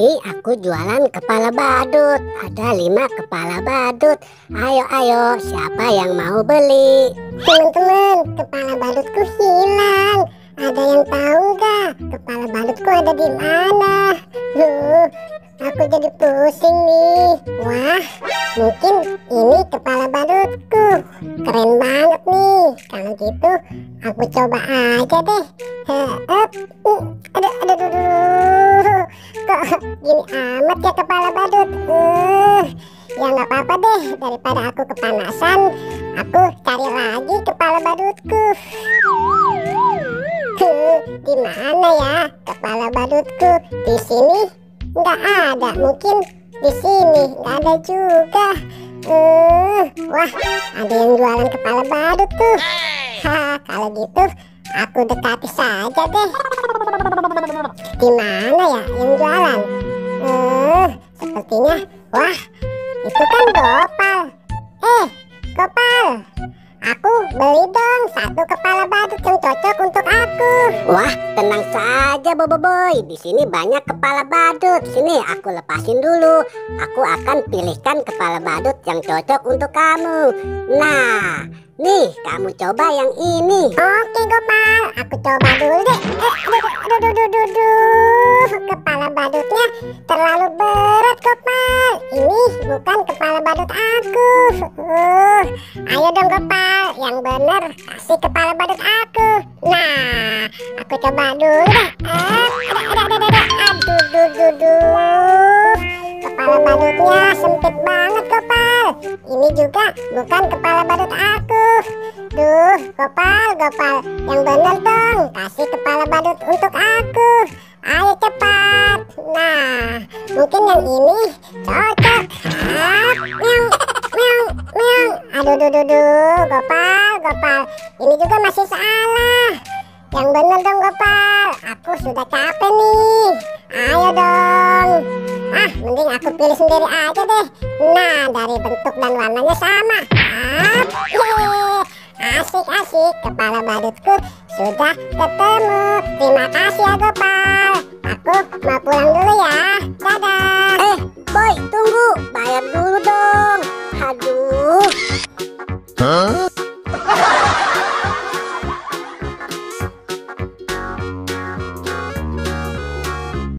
Ini aku jualan kepala badut. Ada 5 kepala badut. Ayo, siapa yang mau beli? Teman-teman, kepala badutku hilang. Ada yang tahu nggak kepala badutku ada di mana? Aku jadi pusing nih. Wah, mungkin ini kepala badutku. Keren banget nih. Kalau gitu, aku coba aja deh. Aduh. Kok gini amat ya kepala badut? Ya nggak apa-apa deh, daripada aku kepanasan, aku cari lagi kepala badutku. Di mana ya kepala badutku? Di sini nggak ada, mungkin di sini nggak ada juga. Wah, ada yang jualan kepala badut tuh. Kalau gitu aku dekati saja deh. Di mana ya yang jualan? Sepertinya, wah, itu kan Gopal. Gopal, aku beli dong 1 kepala badut yang cocok untuk aku. Wah, tenang saja Boboiboy. Di sini banyak kepala badut. Sini aku lepasin dulu. Aku akan pilihkan kepala badut yang cocok untuk kamu. Nah, nih kamu coba yang ini. Oke Gopal, aku coba dulu deh. Kepala badutnya terlalu berat Gopal. Ini bukan kepala badut aku. Ayo dong Gopal, yang bener kasih kepala badut aku. Nah, aku coba dulu deh. Aduh. Kepala badutnya sempit banget Gopal. Ini juga bukan kepala badut aku. Duh, Gopal, yang bener dong, kasih kepala badut untuk aku. Ayo cepat. Nah, mungkin yang ini cocok. Meong. Aduh, Gopal. Ini juga masih salah. Yang bener dong Gopal. Aku sudah capek nih. Ayo dong. Mending aku pilih sendiri aja deh. Nah, dari bentuk dan warnanya sama. Asik. Kepala badutku sudah ketemu. Terima kasih ya Gopal. Aku mau pulang dulu ya. Dadah. Boy, tunggu. Bayar dulu dong. Aduh.